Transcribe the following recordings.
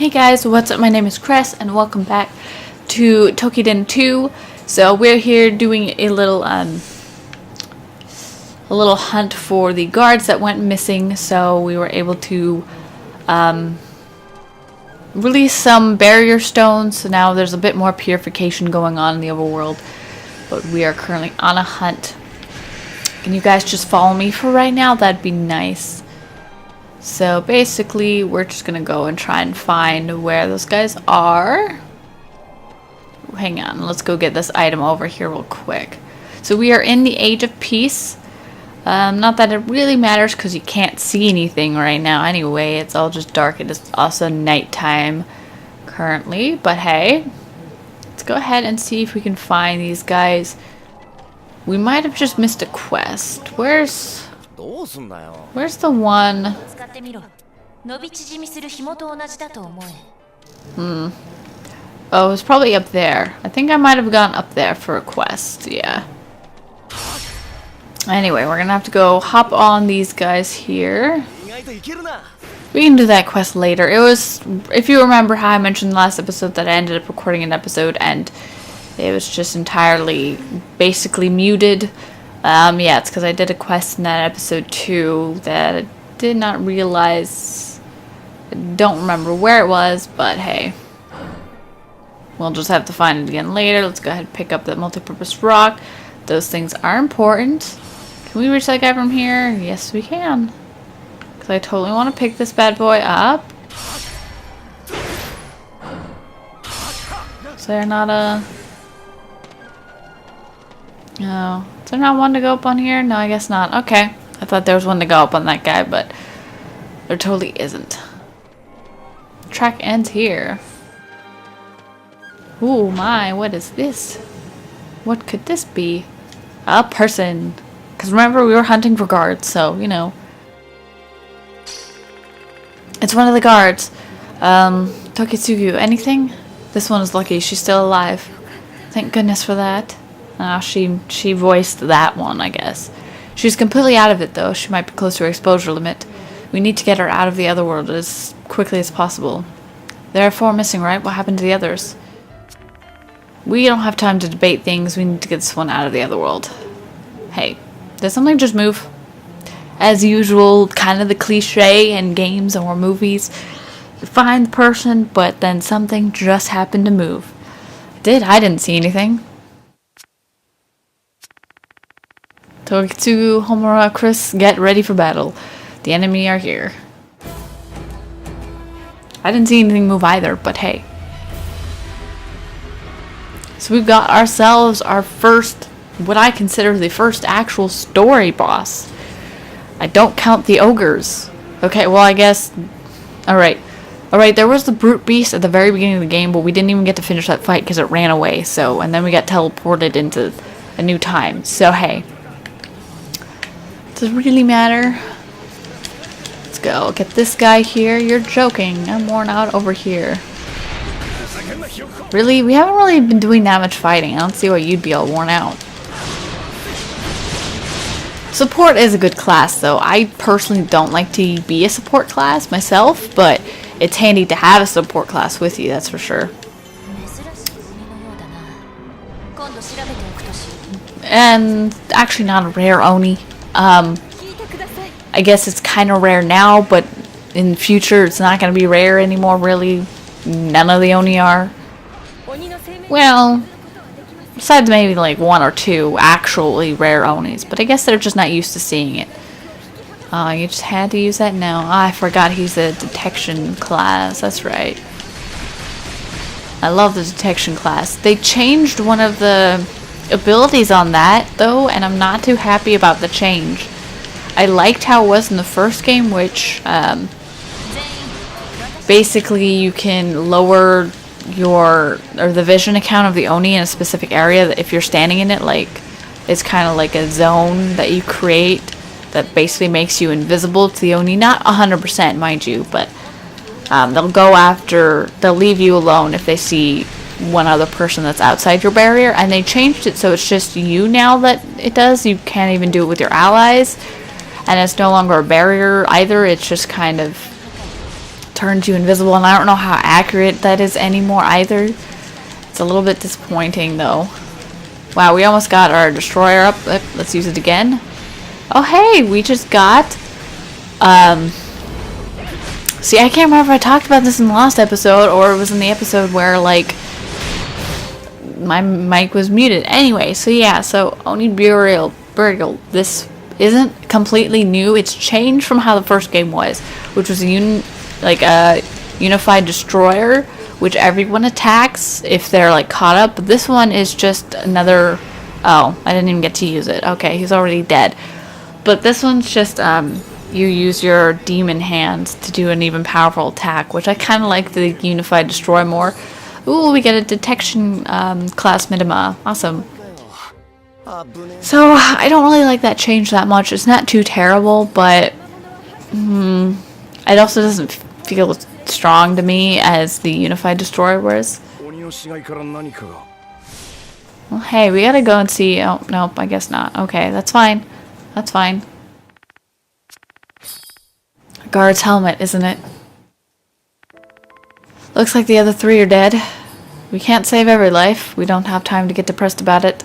Hey guys, what's up? My name is Chris and welcome back to Toukiden 2. So we're here doing a little hunt for the guards that went missing. So we were able to release some barrier stones. So now there's a bit more purification going on in the overworld. But we are currently on a hunt. Can you guys just follow me for right now? That'd be nice. So basically, we're just gonna go and try and find where those guys are. Hang on, let's go get this item over here real quick. So we are in the Age of Peace. Not that it really matters because you can't see anything right now anyway. It's all just dark. It is also nighttime currently. But hey, let's go ahead and see if we can find these guys. We might have just missed a quest. Where's the one? Oh, it was probably up there. I think I might have gone up there for a quest, yeah. Anyway, we're gonna have to go hop on these guys here. We can do that quest later. It was, if you remember how I mentioned in the last episode that I ended up recording an episode and it was just entirely basically muted. Yeah, it's because I did a quest in that episode too that I did not realize. I don't remember where it was, but hey. We'll just have to find it again later. Let's go ahead and pick up that multi-purpose rock. Those things are important. Can we reach that guy from here? Yes, we can. Because I totally want to pick this bad boy up. Is there not a... No. Is there not one to go up on here? No, I guess not. Okay. I thought there was one to go up on that guy, but there totally isn't. Track ends here. Ooh, my. What is this? What could this be? A person. Because remember, we were hunting for guards, so, you know. It's one of the guards. Tokitsugu. Anything? This one is lucky. She's still alive. Thank goodness for that. She voiced that one, I guess. She's completely out of it, though. She might be close to her exposure limit. We need to get her out of the other world as quickly as possible. There are 4 missing, right? What happened to the others? We don't have time to debate things. We need to get this one out of the other world. Hey, did something just move? As usual, kind of the cliche in games or movies. You find the person, but then something just happened to move. I didn't see anything. Tokitsugu, Homura, Chris, get ready for battle. The enemy are here. I didn't see anything move either, but hey. So we've got ourselves our first, what I consider the first actual story boss. I don't count the ogres. Okay, well I guess... Alright, there was the brute beast at the very beginning of the game, but we didn't even get to finish that fight because it ran away, so... And then we got teleported into a new time, so hey. Does it really matter? Let's go. Get this guy here. You're joking. I'm worn out over here. Really? We haven't really been doing that much fighting. I don't see why you'd be all worn out. Support is a good class, though. I personally don't like to be a support class myself, but it's handy to have a support class with you, that's for sure. And actually not a rare Oni. I guess it's kind of rare now, but in the future it's not going to be rare anymore, really. None of the Oni are. Well, besides maybe like 1 or 2 actually rare Onis, but I guess they're just not used to seeing it. You just had to use that now. I forgot he's a detection class, that's right. I love the detection class. They changed one of the abilities on that, though, and I'm not too happy about the change. I liked how it was in the first game, which basically you can lower the vision account of the Oni in a specific area that if you're standing in it, like it's kind of like a zone that you create that basically makes you invisible to the Oni. Not 100%, mind you, but they'll leave you alone if they see one other person that's outside your barrier, and they changed it so it's just you now that it does. You can't even do it with your allies, and it's no longer a barrier either. It's just kind of turns you invisible, and I don't know how accurate that is anymore either. It's a little bit disappointing though. Wow, we almost got our destroyer up. Let's use it again. Oh hey, we just got see, I can't remember if I talked about this in the last episode or it was in the episode where like my mic was muted. Anyway, so yeah, so Oni Burial, this isn't completely new. It's changed from how the first game was, which was a unified destroyer, which everyone attacks if they're like caught up. But this one is just another. Oh, I didn't even get to use it. Okay, he's already dead. But this one's just you use your demon hands to do an even powerful attack, which I kind of like the unified destroy more. Ooh, we get a detection class minima. Awesome. So I don't really like that change that much. It's not too terrible, but it also doesn't feel strong to me as the unified destroyer was. Well, hey, we gotta go and see. Oh, nope, I guess not. Okay, that's fine. That's fine. A guard's helmet, isn't it? Looks like the other three are dead. We can't save every life. We don't have time to get depressed about it.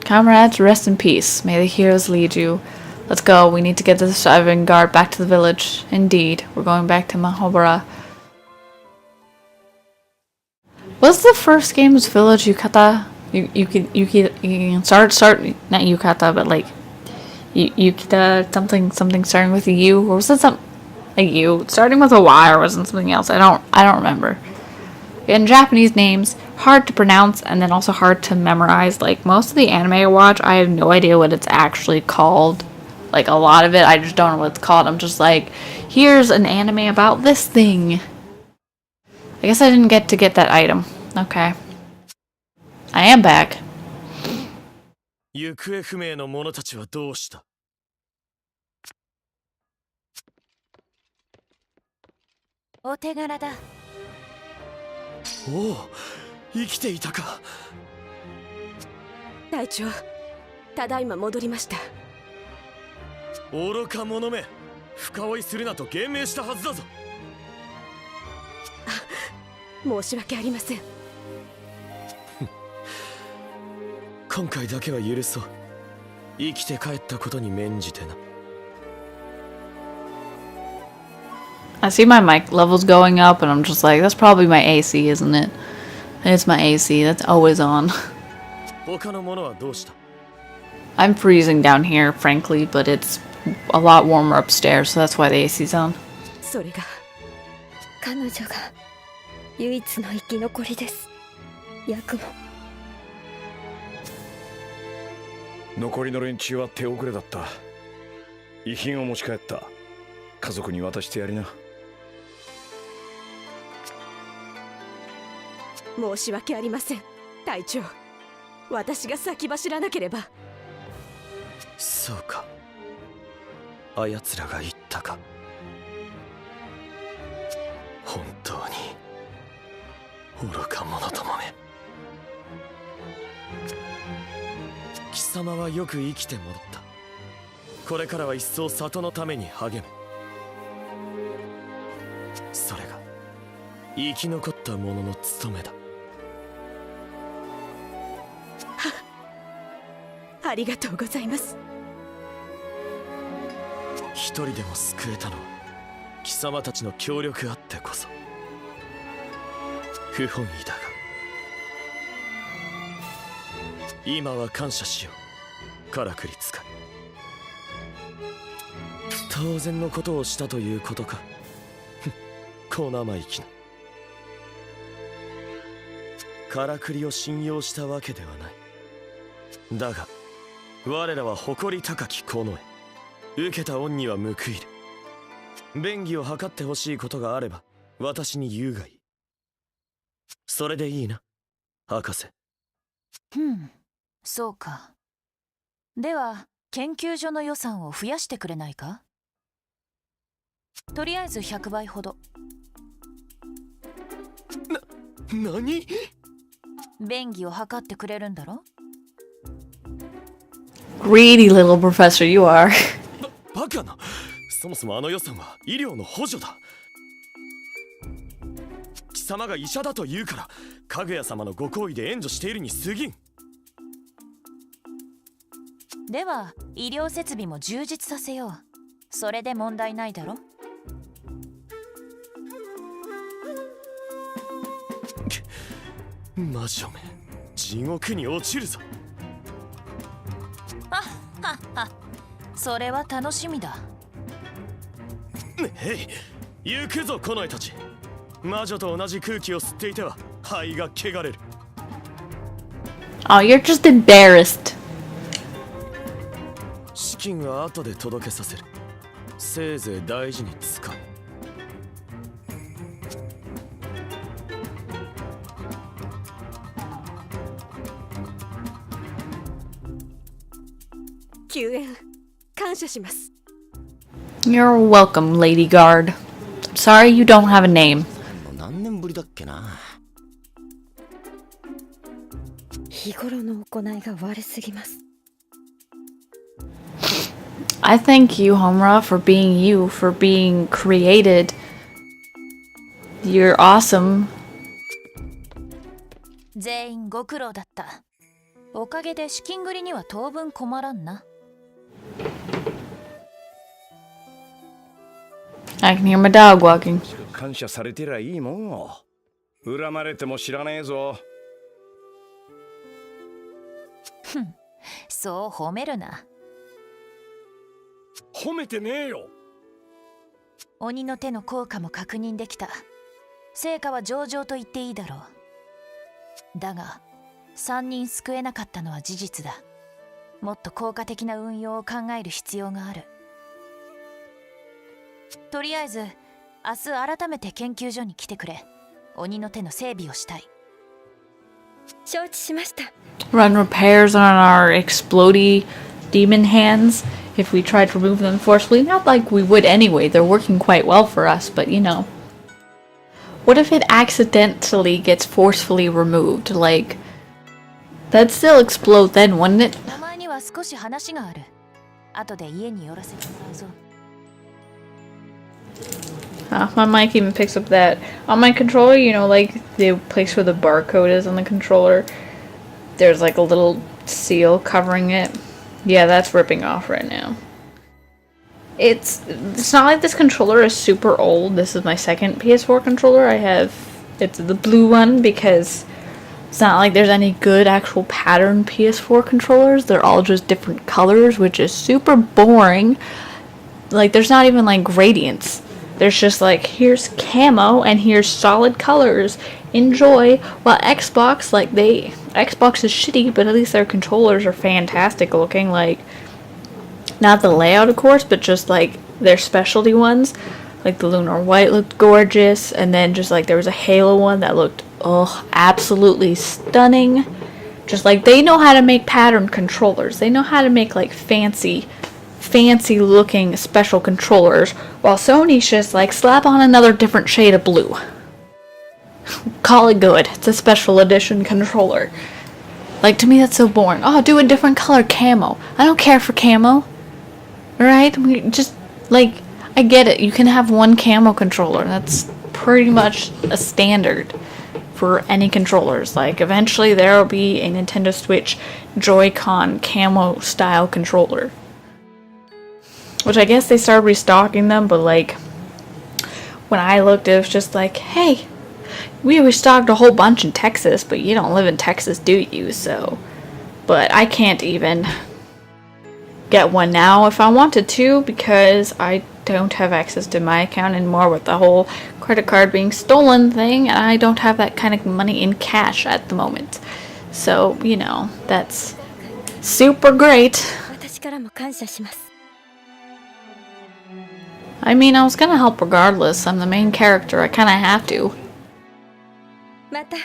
Comrades, rest in peace. May the heroes lead you. Let's go. We need to get the surviving guard back to the village. Indeed, we're going back to Mahobara. Was the first game's village Yukata? You can start not Yukata, but like Yukita something starting with a U, or was it something like U starting with a Y, or was it something else? I don't remember. In Japanese names, hard to pronounce and then also hard to memorize. Like most of the anime I watch, I have no idea what it's actually called. Like a lot of it, I just don't know what it's called. I'm just like, here's an anime about this thing. I guess I didn't get to get that item. Okay. I am back. 行方不明の者たちはどうした？お手柄だ。おお、生きていたか。隊長、ただいま戻りました。愚か者め、深追いするなと言命したはずだぞ。申し訳ありません。今回だけは許そう。生きて帰ったことに免じてな。I see my mic levels going up and I'm just like, that's probably my AC, isn't it? It's my AC, that's always on. 他の者はどうした？ I'm freezing down here, frankly, but it's a lot warmer upstairs, so that's why the AC's on. それが彼女が唯一の生き残りです。役も。残りの連中は手遅れだった。遺品を持ち帰った。家族に渡してやりな。申し訳ありません、隊長。私が先走らなければ。そうか。あやつらが言ったか。本当に愚か者どもめ。貴様はよく生きて戻った。これからは一層里のために励む。それが生き残った者の務めだ。ありがとうございます。一人でも救えたのは貴様たちの協力あってこそ。不本意だが今は感謝しよう。からくり使い。当然のことをしたということか。小生意気な。からくりを信用したわけではない。だが我らは誇り高きこの受けた恩には報いる。便宜を図ってほしいことがあれば私に言うがいい。それでいいな、博士。そうか。では研究所の予算を増やしてくれないか？とりあえず100倍ほど。何？便宜を図ってくれるんだろ？ Greedy little professor you are. バカな。そもそもあの予算は医療の補助だ。貴様が医者だと言うからかぐや様のご好意で援助しているに過ぎん。では医療設備も充実させよう。それで問題ないだろ。魔女め、地獄に落ちるぞ。それは楽しみだ。へい、行くぞこの絵たち。魔女と同じ空気を吸っていては肺が汚れる。 Oh, you're just embarrassed. 資金は後で届けさせる。せいぜい大事に使う。救援感謝します。 You're welcome, Lady Guard. I'm sorry you don't have a name. 何年ぶりだっけな。日頃の行いが悪すぎます。 I thank you, Homura, for being you, for being created. You're awesome. 全員ご苦労だった。おかげで資金繰りには当分困らんな。I can hear my dog walking. 感謝されてりゃいいもんを。恨まれても知らねえぞ。そう褒めるな。褒めてねえよ。鬼の手の効果も確認できた。成果は上々と言っていいだろう。だが3人救えなかったのは事実だ。もっと効果的な運用を考える必要がある。とりあえず明日改めて研究所に来てくれ。鬼の手の整備をしたい。承知しました。 Run repairs on our explodey demon hands if we tried to remove them forcefully. Not like we would anyway. They're working quite well for us, but you know. What if it accidentally gets forcefully removed? Like, that'd still explode then, wouldn't it? お前には少し話がある。後で家に寄らせてもらうぞ。My mic even picks up that. On my controller, you know, like the place where the barcode is on the controller, there's like a little seal covering it. Yeah, that's ripping off right now. It's not like this controller is super old. This is my second PS4 controller. It's the blue one because it's not like there's any good actual pattern PS4 controllers. They're all just different colors, which is super boring. Like, there's not even like gradients. There's just like, here's camo and here's solid colors. Enjoy. While Xbox, Xbox is shitty, but at least their controllers are fantastic looking. Like, not the layout, of course, but just like their specialty ones. Like the Lunar White looked gorgeous, and then just like there was a Halo one that looked, absolutely stunning. Just like they know how to make pattern controllers. They know how to make like fancy looking special controllers, while Sony's just like slap on another different shade of blue. Call it good. It's a special edition controller. Like, to me that's so boring. Oh, do a different color camo. I don't care for camo. Alright? Just, like, I get it. You can have one camo controller. That's pretty much a standard for any controllers. Like, eventually there will be a Nintendo Switch Joy-Con camo style controller. Which I guess they started restocking them, but like, when I looked, it was just like, hey, we restocked a whole bunch in Texas, but you don't live in Texas, do you? So, but I can't even get one now if I wanted to, because I don't have access to my account anymore with the whole credit card being stolen thing, and I don't have that kind of money in cash at the moment. So, you know, that's super great. 私からも感謝します。 I mean, I was gonna help regardless. I'm the main character. I kinda have to. また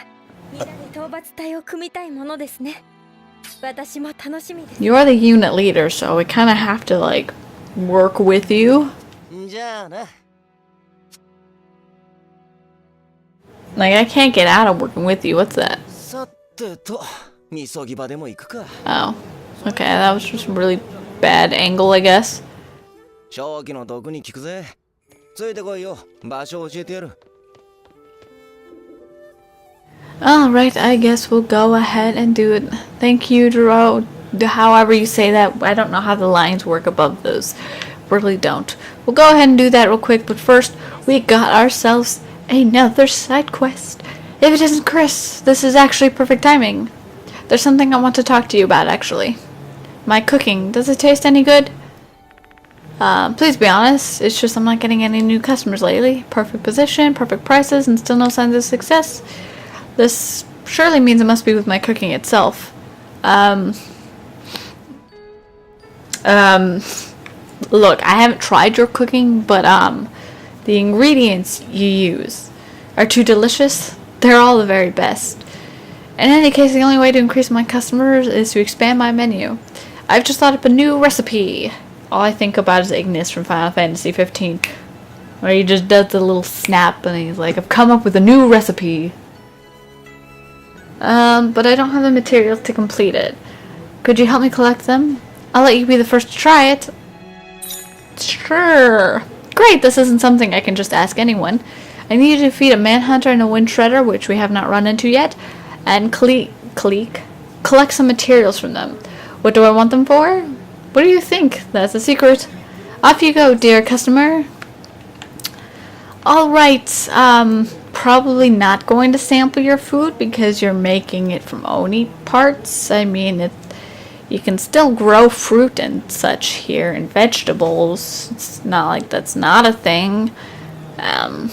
皆で討伐隊を組みたいものですね。私も楽しみです。 You're the unit leader, so we kinda have to, like, work with you. じゃあな。 Like, I can't get out of working with you. What's that? さてと、みそぎ場でも行くか。 Oh. Okay, that was just a really bad angle, I guess. 正気の毒に効くぜ。ついてこいよ。場所を教えてやる。Alright, I guess we'll go ahead and do it. Thank you, Duro. However you say that, I don't know how the lines work above those. Really don't. We'll go ahead and do that real quick, but first, we got ourselves another side quest. If it isn't Chris, this is actually perfect timing. There's something I want to talk to you about, actually. My cooking, does it taste any good? Please be honest, it's just I'm not getting any new customers lately. Perfect position, perfect prices, and still no signs of success. This surely means it must be with my cooking itself. Look, I haven't tried your cooking, but, the ingredients you use are too delicious. They're all the very best. In any case, the only way to increase my customers is to expand my menu. I've just thought up a new recipe. All I think about is Ignis from Final Fantasy 15, where he just does the little snap and he's like, I've come up with a new recipe. But I don't have the materials to complete it. Could you help me collect them? I'll let you be the first to try it. Sure. Great, this isn't something I can just ask anyone. I need you to defeat a manhunter and a wind shredder, which we have not run into yet, and collect some materials from them. What do I want them for? What do you think? That's a secret. Off you go, dear customer. Alright, probably not going to sample your food because you're making it from Oni parts. I mean, you can still grow fruit and such here and vegetables. It's not like that's not a thing. And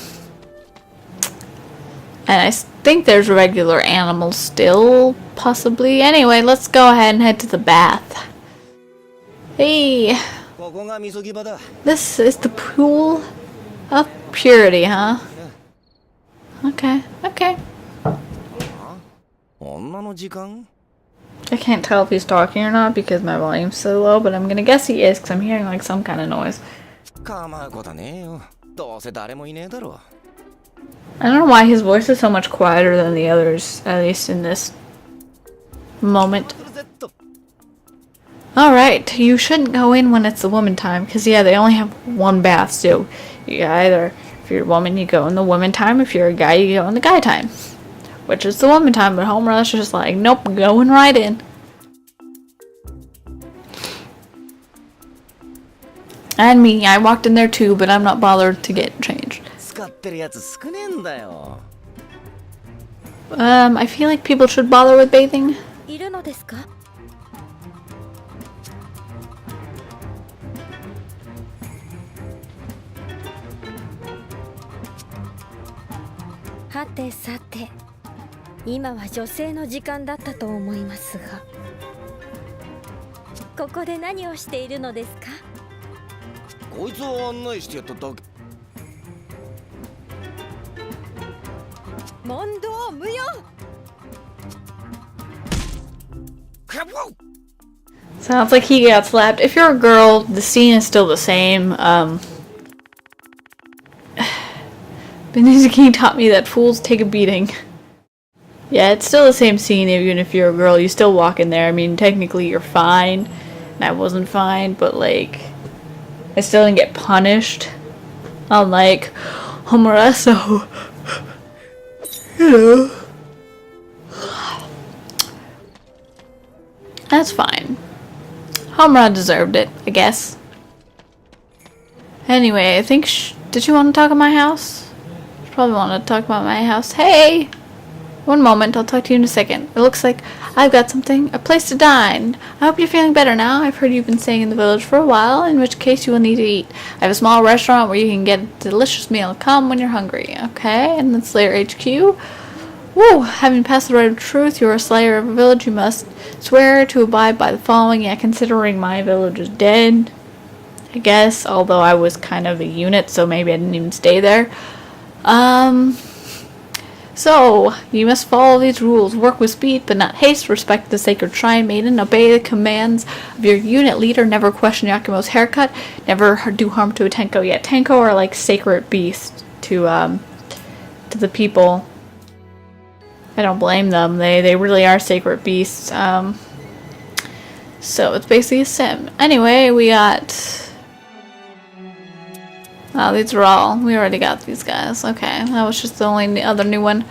I think there's regular animals still, possibly. Anyway, let's go ahead and head to the bath. Hey, this is the pool of purity, huh? Okay. I can't tell if he's talking or not because my volume's so low, but I'm gonna guess he is because I'm hearing like some kind of noise. I don't know why his voice is so much quieter than the others, at least in this moment. Alright, you shouldn't go in when it's the woman time, because yeah, they only have one bath, so you either, if you're a woman, you go in the woman time, if you're a guy, you go in the guy time. Which is the woman time, but Home Rush is just like, nope, going right in. And me, I walked in there too, but I'm not bothered to get changed. I feel like people should bother with bathing. いるのですか? はてさて、今は女性の時間だったと思いますが、ここで何をしているのですか? こいつを案内してやっただけ。問答無用。 Sounds like he got slapped. If you're a girl, the scene is still the same. Benita King taught me that fools take a beating. Yeah, it's still the same scene even if you're a girl. You still walk in there. I mean, technically you're fine. And I wasn't fine, but like, I still didn't get punished. Unlike Homura, so... You know. That's fine. Homura deserved it, I guess. Anyway, I think did you want to talk at my house? You probably want to talk about my house. Hey! One moment, I'll talk to you in a second. It looks like I've got something. A place to dine. I hope you're feeling better now. I've heard you've been staying in the village for a while, in which case you will need to eat. I have a small restaurant where you can get a delicious meal. Come when you're hungry. Okay, and then Slayer HQ. Woo! Having passed the right of truth, you are a slayer of a village. You must swear to abide by the following. Yeah, considering my village is dead, I guess. Although I was kind of a unit, so maybe I didn't even stay there. So, you must follow these rules. Work with speed, but not haste. Respect the sacred shrine maiden. Obey the commands of your unit leader. Never question Yakumo's haircut. Never do harm to a Tenko. Yeah, Tenko are like sacred beasts to the people. I don't blame them. They really are sacred beasts. So, it's basically a sim. Anyway, we got Oh, these are all. We already got these guys. Okay, that was just the only other new one.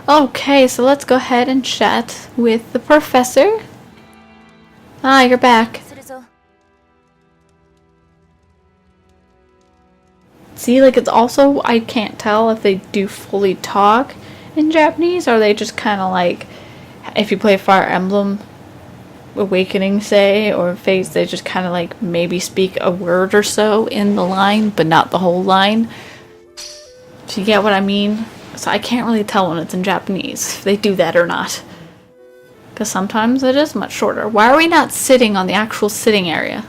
Okay, so let's go ahead and chat with the professor. Ah, you're back. See, like, it's also, I can't tell if they do fully talk in Japanese, or they just kind of like, if you play Fire Emblem Awakening, say, or Fates, they just kind of like maybe speak a word or so in the line, but not the whole line. Do you get what I mean? So I can't really tell when it's in Japanese, if they do that or not. Because sometimes it is much shorter. Why are we not sitting on the actual sitting area?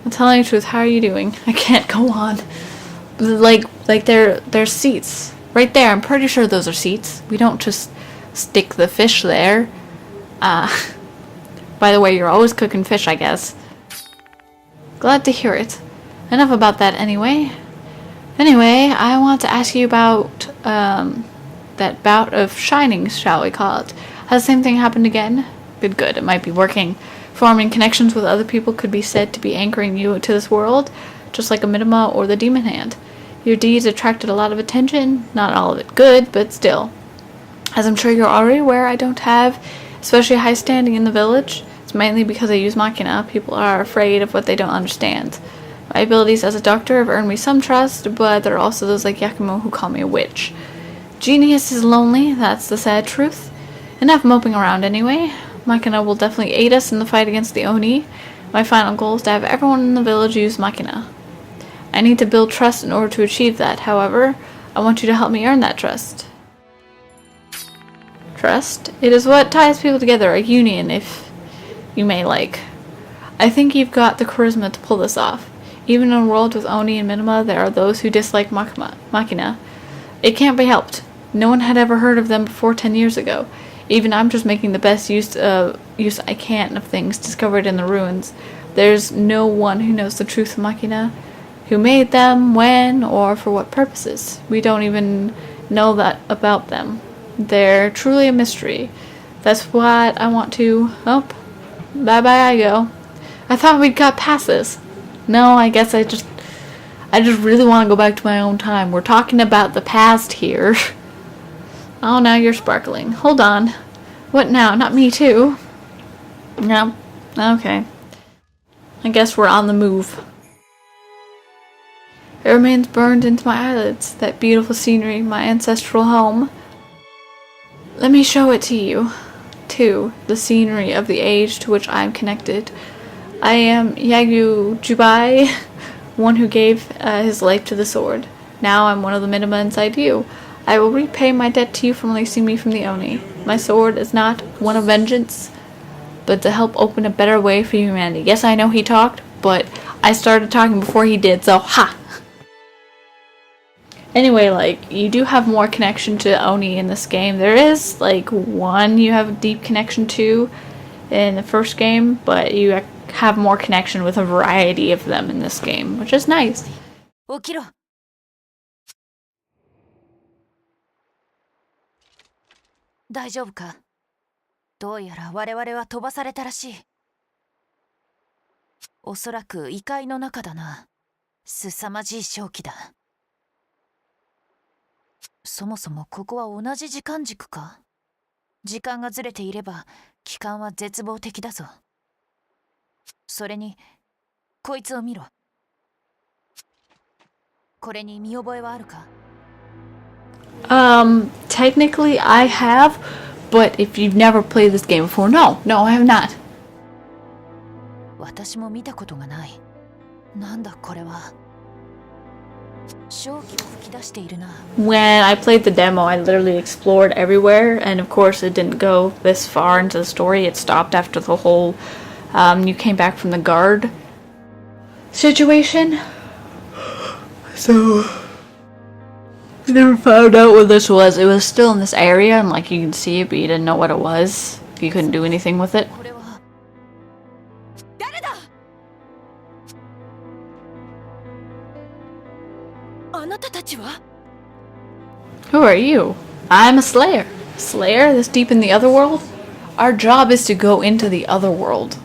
I'm telling you the truth, how are you doing? I can't go on. Like there's seats. Right there, I'm pretty sure those are seats. We don't just stick the fish there. By the way, you're always cooking fish, I guess. Glad to hear it. Enough about that anyway. Anyway, I want to ask you about that bout of shinings, shall we call it. Has the same thing happened again? Good. It might be working. Forming connections with other people could be said to be anchoring you to this world, just like a Minima or the Demon Hand. Your deeds attracted a lot of attention, not all of it good, but still. As I'm sure you're already aware, I don't have especially high standing in the village. It's mainly because I use Machina. People are afraid of what they don't understand. My abilities as a doctor have earned me some trust, but there are also those like Yakumo who call me a witch. Genius is lonely, that's the sad truth. Enough moping around anyway. Machina will definitely aid us in the fight against the Oni. My final goal is to have everyone in the village use Machina. I need to build trust in order to achieve that, however, I want you to help me earn that trust. Trust? It is what ties people together, a union, if you may like. I think you've got the charisma to pull this off. Even in a world with Oni and Minima, there are those who dislike Machina. It can't be helped. No one had ever heard of them before 10 years ago. Even I'm just making the best use I can of things discovered in the ruins. There's no one who knows the truth of Machina, who made them, when, or for what purposes. We don't even know that about them. They're truly a mystery. That's what I want to... Oh, bye-bye I go. I thought we'd got past this. No, I guess I just really want to go back to my own time. We're talking about the past here. Oh, now you're sparkling. Hold on. What now? Not me too? No. Okay. I guess we're on the move. It remains burned into my eyelids, that beautiful scenery, my ancestral home. Let me show it to you, too, the scenery of the age to which I am connected. I am Yagu Jubai, one who gave his life to the sword. Now I'm one of the Minima inside you. I will repay my debt to you for releasing me from the Oni. My sword is not one of vengeance, but to help open a better way for humanity. Yes, I know he talked, but I started talking before he did, so ha! Anyway, like, you do have more connection to Oni in this game. There is, like, one you have a deep connection to in the first game, but you have more connection with a variety of them in this game, which is nice. 起きろ。大丈夫か？どうやら我々は飛ばされたらしい。おそらく異界の中だな。凄まじい瘴気だ。そもそもここは同じ時間軸か？時間がずれていれば期間は絶望的だぞ。それにこいつを見ろ。これに見覚えはあるか？ Technically I have, but if you've never played this game before, no, I have not. 私も見たことがない。なんだこれは。瘴気を吹き出しているな。 When I played the demo, I literally explored everywhere, and of course it didn't go this far into the story. It stopped after the whole, you came back from the guard situation. So, I never found out what this was. It was still in this area, and like you can see it, but you didn't know what it was. You couldn't do anything with it. これは誰だ？あなたたちは？ Who are you? I'm a slayer. Slayer? This deep in the other world? Our job is to go into the other world.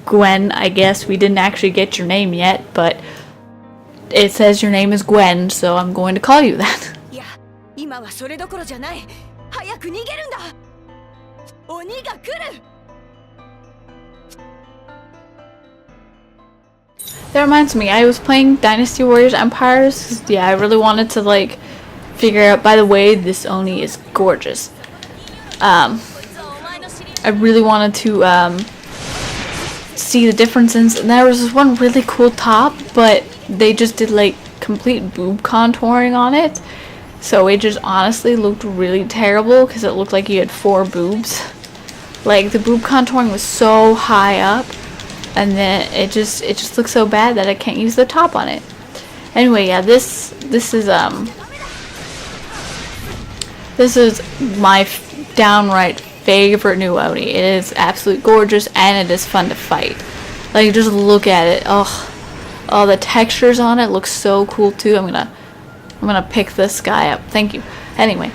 Gwen, I guess. We didn't actually get your name yet, but it says your name is Gwen, so I'm going to call you that. いや、今はそれどころじゃない。早く逃げるんだ。鬼が来る。That reminds me, I was playing Dynasty Warriors Empires. 'Cause, yeah, I really wanted to like figure out. By the way, this Oni is gorgeous. I really wanted to see the differences, and there was this one really cool top, but they just did like complete boob contouring on it, so it just honestly looked really terrible because it looked like you had 4 boobs. Like the boob contouring was so high up, and then it just looks so bad that I can't use the top on it. Anyway, yeah, this is my downright favorite new Oni. It is absolutely gorgeous, and it is fun to fight. Like, just look at it. Oh, the textures on it look so cool too. I'm gonna pick this guy up. Thank you. Anyway,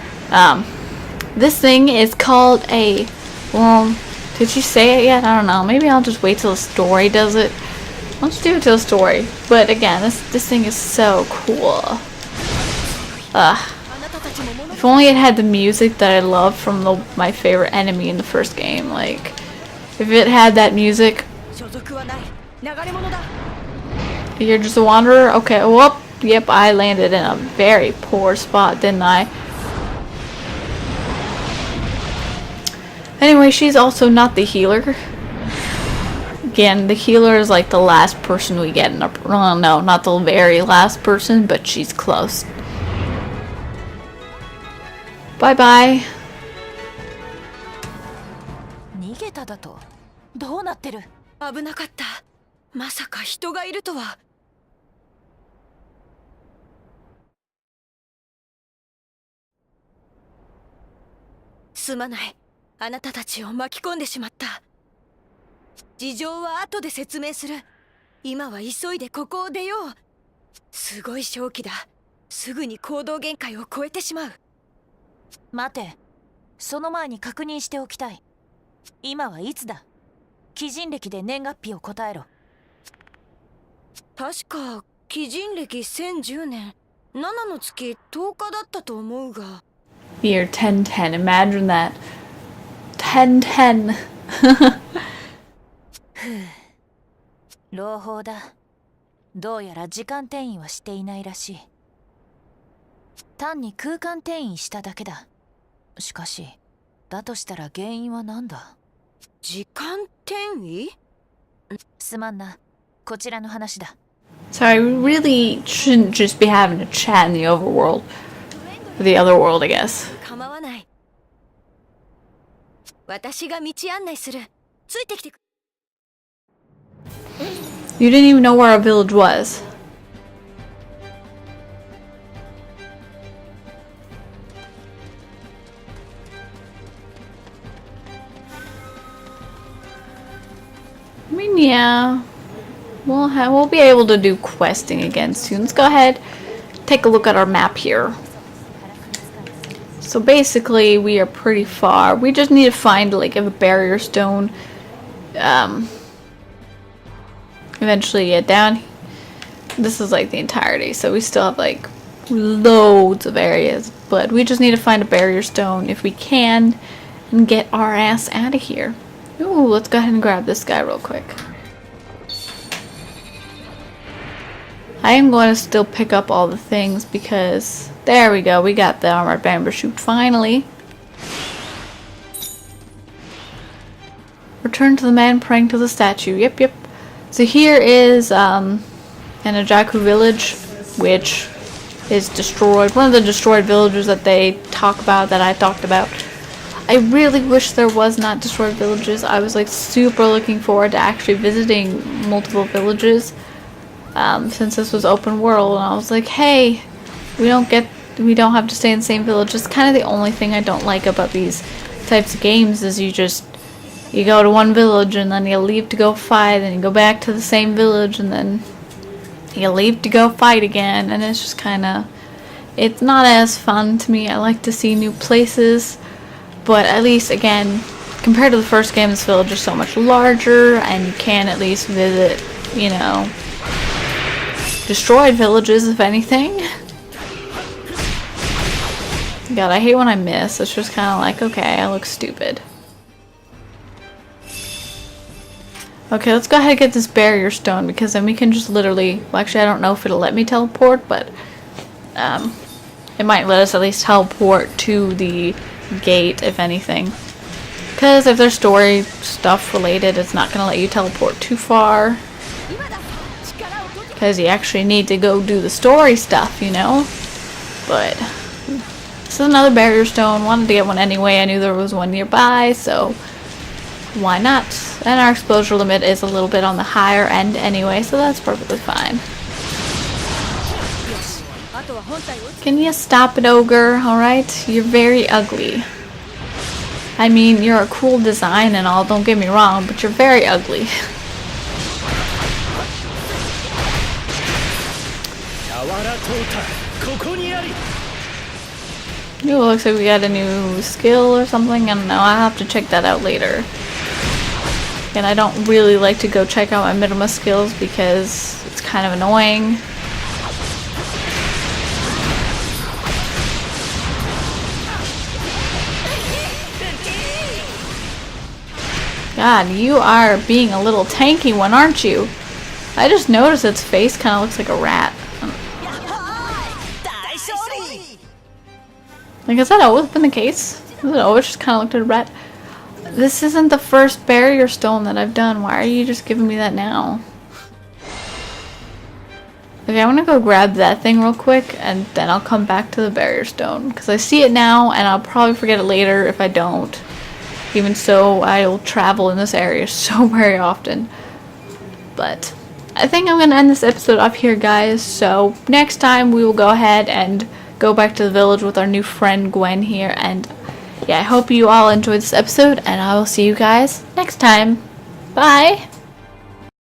this thing is called a. Well, did she say it yet? I don't know. Maybe I'll just wait till the story does it. Let's do it till the story. But again, this thing is so cool. If only it had the music that I love from my favorite enemy in the first game. Like, if it had that music. You're just a wanderer? Okay, whoop. Yep, I landed in a very poor spot, didn't I? Anyway, she's also not the healer. Again, the healer is like the last person we get in a... Well, no, not the very last person, but she's close. Bye-bye. 逃げただと。どうなってる？危なかった。まさか人がいるとは。すまない。あなたたちを巻き込んでしまった。事情は後で説明する。今は急いでここを出よう。すごい正気だ。すぐに行動限界を超えてしまう。待て。その前に確認しておきたい。今はいつだ？鬼人歴で年月日を答えろ。確か鬼人歴1010年7の月10日だったと思うが。Year 1010. Imagine that. 1010. 朗報だ。どうやら時間転移はしていないらしい。単に空間転移しただけだ。しかし、だとしたら原因は何だ？時間転移？すまんな。こちらの話だ。Sorry, we really shouldn't just be having a chat in the overworld. Or the other world, I guess. 構わない。私が道案内する。ついてきてく。You didn't even know where our village was. I mean, yeah. We'll be able to do questing again soon. Let's go ahead, take a look at our map here. So basically, we are pretty far. We just need to find like a barrier stone. Eventually get down. This is like the entirety, so we still have like loads of areas, but we just need to find a barrier stone if we can and get our ass out of here. Ooh, let's go ahead and grab this guy real quick. I am going to still pick up all the things because there we go, we got the armored bamboo shoot finally. Return to the man praying to the statue. Yep. So here is an Ajaku village, which is destroyed. One of the destroyed villages that they talk about, that I talked about. I really wish there was not destroyed villages. I was like super looking forward to actually visiting multiple villages since this was open world, and I was like, hey, we don't have to stay in the same village. It's kind of the only thing I don't like about these types of games is you go to one village and then you leave to go fight, and you go back to the same village and then you leave to go fight again, and it's just kind of, it's not as fun to me. I like to see new places, but at least again, compared to the first game, this village is so much larger, and you can at least visit, you know, destroyed villages, if anything. God, I hate when I miss. It's just kind of like, okay, I look stupid. Okay, let's go ahead and get this barrier stone, because then we can just literally... Well, actually, I don't know if it'll let me teleport, but it might let us at least teleport to the gate, if anything. Because if there's story stuff related, it's not going to let you teleport too far. Because you actually need to go do the story stuff, you know? But this is another barrier stone. Wanted to get one anyway. I knew there was one nearby, so why not? And our exposure limit is a little bit on the higher end anyway, so that's perfectly fine. Can you stop it, ogre? Alright? You're very ugly. I mean, you're a cool design and all, don't get me wrong, but you're very ugly. Ooh, looks like we got a new skill or something. I don't know. I'll have to check that out later. And I don't really like to go check out my Midoma skills because it's kind of annoying. God, you are being a little tanky one, aren't you? I just noticed its face kind of looks like a rat. Like, has that always been the case? Has it always just kind of looked at a rat? This isn't the first barrier stone that I've done. Why are you just giving me that now? Okay, I'm gonna go grab that thing real quick, and then I'll come back to the barrier stone. Because I see it now, and I'll probably forget it later if I don't. Even so, I'll travel in this area so very often. But I think I'm gonna end this episode off here, guys. So next time we will go ahead and go back to the village with our new friend Gwen here. And yeah, I hope you all enjoyed this episode, and I will see you guys next time. Bye!